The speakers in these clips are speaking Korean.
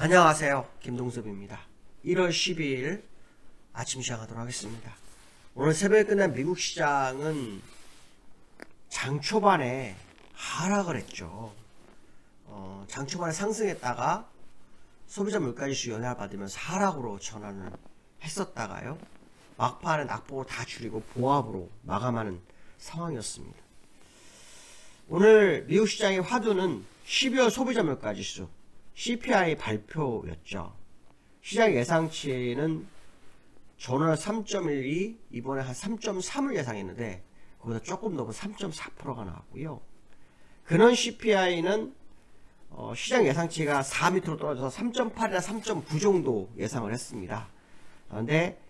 안녕하세요. 김동섭입니다. 1월 12일 아침 시작하도록 하겠습니다. 오늘 새벽에 끝난 미국 시장은 장 초반에 하락을 했죠. 장 초반에 상승했다가 소비자 물가지수 연하를 받으면서 하락으로 전환을 했었다가요. 막판에 낙폭을 다 줄이고 보합으로 마감하는 상황이었습니다. 오늘 미국 시장의 화두는 12월 소비자 물가지수 CPI 발표였죠. 시장 예상치는 전월 3.12, 이번에 한 3.3을 예상했는데 그보다 조금 넘은 3.4%가 나왔고요. 근원 CPI는 시장 예상치가 4 밑으로 떨어져서 3.8이나 3.9 정도 예상을 했습니다. 그런데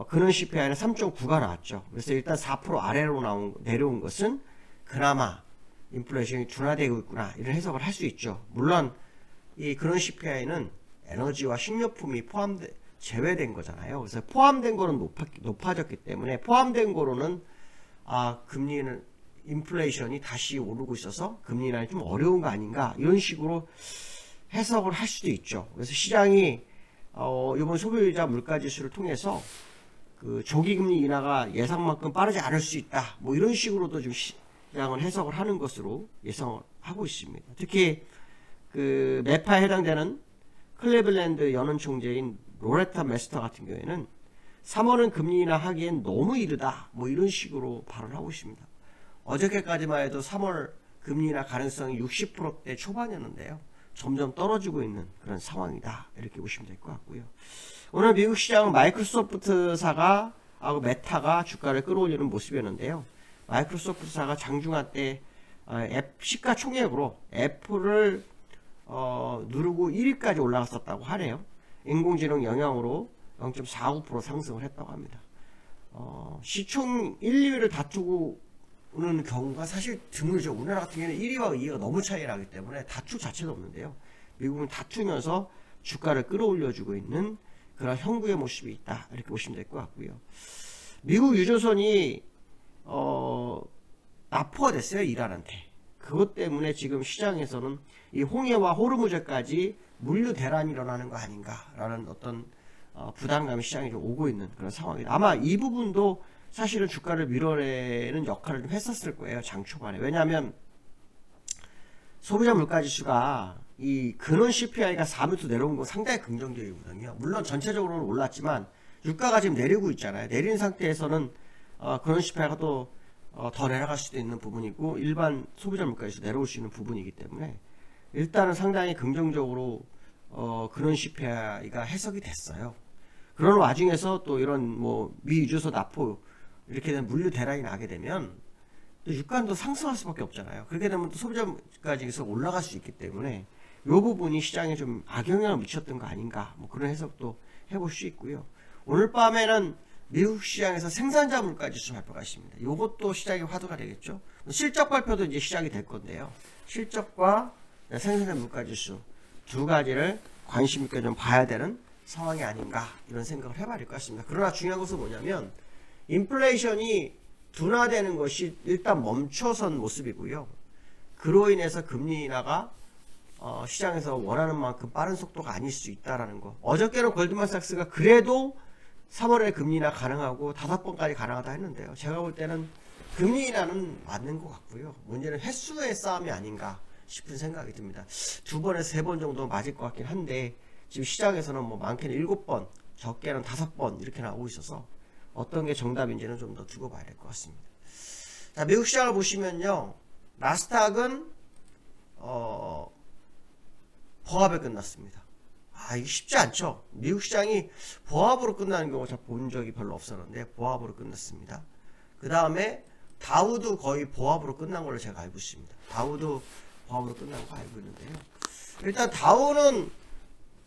근원 CPI는 3.9가 나왔죠. 그래서 일단 4% 아래로 내려온 것은 그나마 인플레이션이 둔화되고 있구나, 이런 해석을 할 수 있죠. 물론 이 근원 CPI는 에너지와 식료품이 제외된 거잖아요. 그래서 포함된 거는 높아졌기 때문에 포함된 거로는 금리는 인플레이션이 다시 오르고 있어서 금리 인하이 좀 어려운 거 아닌가, 이런 식으로 해석을 할 수도 있죠. 그래서 시장이 이번 소비자 물가지수를 통해서 그 조기 금리 인하가 예상만큼 빠르지 않을 수 있다, 뭐 이런 식으로도 좀 시장을 해석을 하는 것으로 예상을 하고 있습니다. 특히 그 매파에 해당되는 클리블랜드 연은 총재인 로레타 메스터 같은 경우에는 3월은 금리 인하하기엔 너무 이르다, 뭐 이런 식으로 발언하고 있습니다. 어저께까지만 해도 3월 금리 인하 가능성이 60%대 초반이었는데요. 점점 떨어지고 있는 그런 상황이다, 이렇게 보시면 될 것 같고요. 오늘 미국 시장은 마이크로소프트사가 하고 메타가 주가를 끌어올리는 모습이었는데요. 마이크로소프트사가 장중한 때 시가총액으로 애플을 누르고 1위까지 올라갔었다고 하네요. 인공지능 영향으로 0.49% 상승을 했다고 합니다. 시총 1, 2위를 다투는 경우가 사실 드물죠. 우리나라 같은 경우는 1위와 2위가 너무 차이 나기 때문에 다툴 자체도 없는데요. 미국은 다투면서 주가를 끌어올려주고 있는 그런 형국의 모습이 있다, 이렇게 보시면 될 것 같고요. 미국 유조선이 납포가 됐어요, 이란한테. 그것 때문에 지금 시장에서는 이 홍해와 호르무즈까지 물류 대란이 일어나는 거 아닌가라는 어떤 부담감이 시장에 좀 오고 있는 그런 상황이다. 아마 이 부분도 사실은 주가를 밀어내는 역할을 좀 했었을 거예요, 장 초반에. 왜냐하면 소비자 물가지수가 이 근원 CPI가 4m 내려온 건 상당히 긍정적이거든요. 물론 전체적으로는 올랐지만 유가가 지금 내리고 있잖아요. 내린 상태에서는 근원 CPI가 또 더 내려갈 수도 있는 부분이고 일반 소비자 물가에서 내려올 수 있는 부분이기 때문에 일단은 상당히 긍정적으로 근원 CPI가 해석이 됐어요. 그런 와중에서 또 이런 뭐 미유조선 납포 이렇게 된 물류 대란이 나게 되면 또 유가는 또 상승할 수밖에 없잖아요. 그렇게 되면 또 소비자 물가에서 올라갈 수 있기 때문에 이 부분이 시장에 좀 악영향을 미쳤던 거 아닌가, 뭐 그런 해석도 해볼 수 있고요. 오늘 밤에는 미국 시장에서 생산자 물가지수 발표가 있습니다. 이것도 시장의 화두가 되겠죠. 실적 발표도 이제 시작이 될 건데요. 실적과 생산자 물가지수 두 가지를 관심 있게 좀 봐야 되는 상황이 아닌가, 이런 생각을 해봐야 될 것 같습니다. 그러나 중요한 것은 뭐냐면 인플레이션이 둔화되는 것이 일단 멈춰선 모습이고요. 그로 인해서 금리 인하가 시장에서 원하는 만큼 빠른 속도가 아닐 수 있다는 거. 어저께는 골드만삭스가 그래도 3월에 금리 인하 가능하고 5번까지 가능하다 했는데요. 제가 볼 때는 금리 인하는 맞는 것 같고요. 문제는 횟수의 싸움이 아닌가 싶은 생각이 듭니다. 2번에서 3번 정도 맞을 것 같긴 한데 지금 시장에서는 뭐 많게는 7번, 적게는 5번 이렇게 나오고 있어서 어떤 게 정답인지는 좀 더 두고 봐야 될 것 같습니다. 자, 미국 시장을 보시면요. 나스닥은 보합에 끝났습니다. 이게 쉽지 않죠. 미국 시장이 보합으로 끝나는 경우 잘 본 적이 별로 없었는데 보합으로 끝났습니다. 그 다음에 다우도 거의 보합으로 끝난 걸로 제가 알고 있습니다. 다우도 보합으로 끝난 거 알고 있는데요. 일단 다우는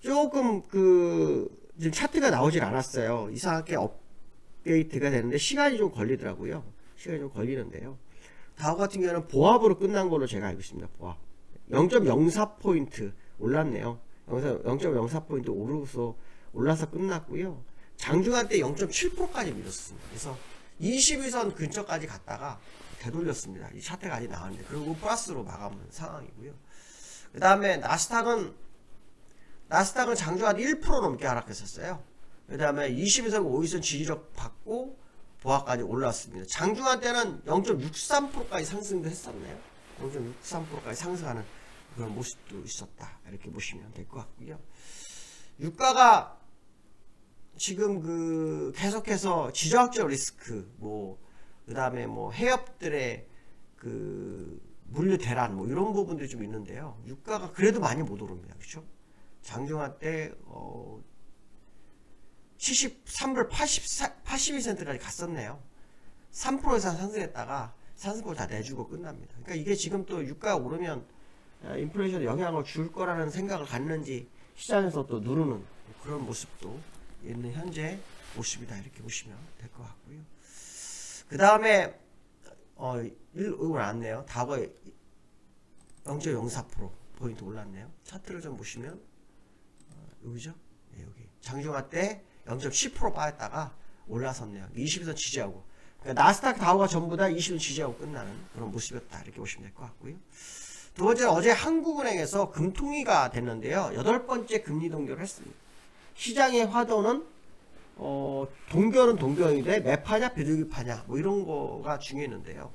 조금 지금 차트가 나오질 않았어요. 이상하게 업데이트가 되는데 시간이 좀 걸리더라고요. 시간이 좀 걸리는데요. 다우 같은 경우는 보합으로 끝난 걸로 제가 알고 있습니다. 보합 0.04포인트 올랐네요. 0.04포인트 올라서 끝났고요. 장중한 때 0.7%까지 밀었습니다. 그래서 22선 근처까지 갔다가 되돌렸습니다. 이 차트가 아직 나왔는데, 그리고 플러스로 마감한 상황이고요. 그 다음에 나스닥은 나스닥은 장중한 1% 넘게 하락했었어요. 그 다음에 20에서 5일선 지지력 받고 보합까지 올랐습니다. 장중한 때는 0.63%까지 상승도 했었네요. 0.63%까지 상승하는 그런 모습도 있었다. 이렇게 보시면 될 것 같고요. 유가가 지금 계속해서 지정학적 리스크, 그 다음에 해협들의 물류 대란, 이런 부분들이 좀 있는데요. 유가가 그래도 많이 못 오릅니다. 그렇죠? 장중한 때, 73불 82센트까지 갔었네요. 3% 이상 상승했다가 상승폭을 다 내주고 끝납니다. 그러니까 이게 지금 또 유가가 오르면 인플레이션에 영향을 줄 거라는 생각을 갖는지 시장에서 또 누르는 그런 모습도 있는 현재 모습이다. 이렇게 보시면 될 것 같고요. 그 다음에 이거 나왔네요. 다거 0.04% 포인트 올랐네요. 차트를 좀 보시면 여기죠? 네, 여기 장중한 때 0.10% 빠졌다가 올라섰네요. 20선 지지하고, 그러니까 나스닥 다우가 전부 다 20선 지지하고 끝나는 그런 모습이었다. 이렇게 보시면 될 것 같고요. 두 번째는 어제 한국은행에서 금통위가 됐는데요. 8번째 금리 동결을 했습니다. 시장의 화두는 동결은 동결인데 매파냐 비둘기파냐 이런 거가 중요했는데요.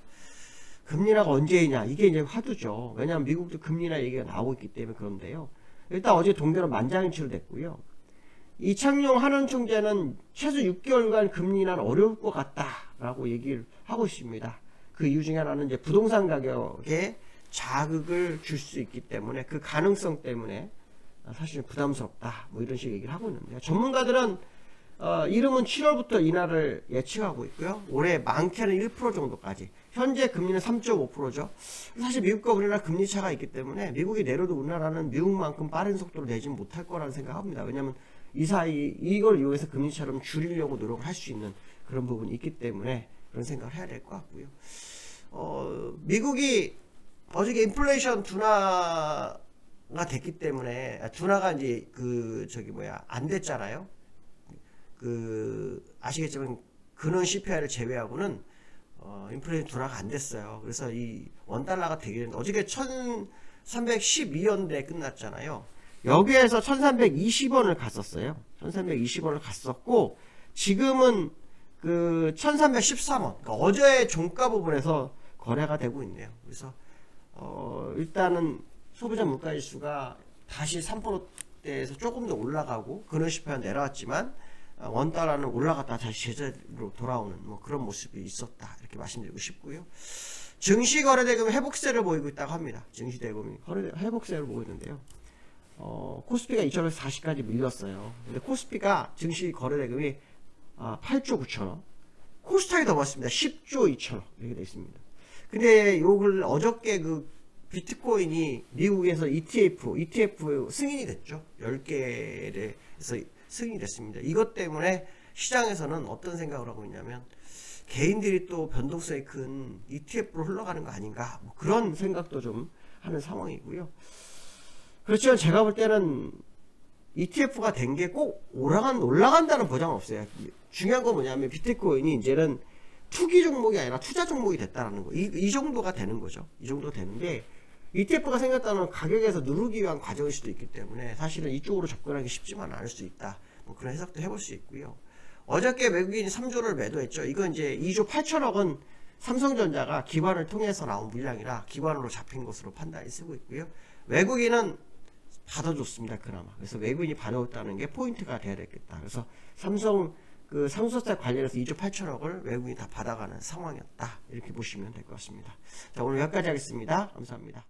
금리라가 언제이냐, 이게 이제 화두죠. 왜냐하면 미국도 금리나 얘기가 나오고 있기 때문에 그런데요. 일단 어제 동결은 만장일치로 됐고요. 이창용 한원 총재는 최소 6개월간 금리 인하는 어려울 것 같다라고 얘기를 하고 있습니다. 그 이유 중에 하나는 이제 부동산 가격에 자극을 줄 수 있기 때문에, 그 가능성 때문에 사실 부담스럽다 이런 식의 얘기를 하고 있는데요. 전문가들은 이름은 7월부터 인하를 예측하고 있고요. 올해 많게는 1% 정도까지. 현재 금리는 3.5%죠. 사실 미국과 우리나라 금리 차가 있기 때문에 미국이 내려도 우리나라는 미국만큼 빠른 속도로 내지는 못할 거라는 생각합니다. 왜냐하면 이 사이 이걸 이용해서 금리 차를 줄이려고 노력을 할 수 있는 그런 부분이 있기 때문에 그런 생각을 해야 될 것 같고요. 미국이 어저께 인플레이션 둔화가 됐기 때문에, 둔화가 이제 안 됐잖아요. 아시겠지만 근원 CPI를 제외하고는 인플레이션 둔화가 안 됐어요. 그래서 이 원달러가 되기는 어저께 1312원대에 끝났잖아요. 여기에서 1320원을 갔었어요. 1320원을 갔었고, 지금은 1313원, 그러니까 어제의 종가 부분에서 거래가 되고 있네요. 그래서 일단은 소비자 물가지수가 다시 3%대에서 조금 더 올라가고, 근원 CPI가 내려왔지만 원달러는 올라갔다 다시 제자리로 돌아오는 그런 모습이 있었다. 이렇게 말씀드리고 싶고요. 증시거래대금 회복세를 보이고 있다고 합니다. 증시대금이 회복세를 보이고 있는데요. 코스피가 2040까지 밀렸어요. 근데 코스피가 증시거래대금이 8조 9천억, 코스닥이 더 많습니다. 10조 2천억 이렇게 되어 있습니다. 근데 요걸 어저께 비트코인이 미국에서 ETF 승인이 됐죠. 10개에서 승인이 됐습니다. 이것 때문에 시장에서는 어떤 생각을 하고 있냐면, 개인들이 또 변동성이 큰 ETF로 흘러가는 거 아닌가, 그런 생각도 좀 하는 상황이고요. 그렇지만 제가 볼 때는 ETF가 된 게 꼭 올라간다는 보장은 없어요. 중요한 건 뭐냐면 비트코인이 이제는 투기 종목이 아니라 투자 종목이 됐다는 거. 이 정도가 되는 거죠. 이 정도가 되는데, ETF가 생겼다는 가격에서 누르기 위한 과정일 수도 있기 때문에 사실은 이쪽으로 접근하기 쉽지만 않을 수 있다. 그런 해석도 해볼 수 있고요. 어저께 외국인이 3조를 매도했죠. 이건 이제 2조 8천억은 삼성전자가 기관을 통해서 나온 물량이라 기관으로 잡힌 것으로 판단이 쓰고 있고요. 외국인은 받아줬습니다. 그나마. 그래서 외국인이 받아줬다는 게 포인트가 돼야 되겠다. 그래서 삼성 상속세 관련해서 2조 8천억을 외국인이 다 받아가는 상황이었다. 이렇게 보시면 될 것 같습니다. 자, 오늘 여기까지 하겠습니다. 감사합니다.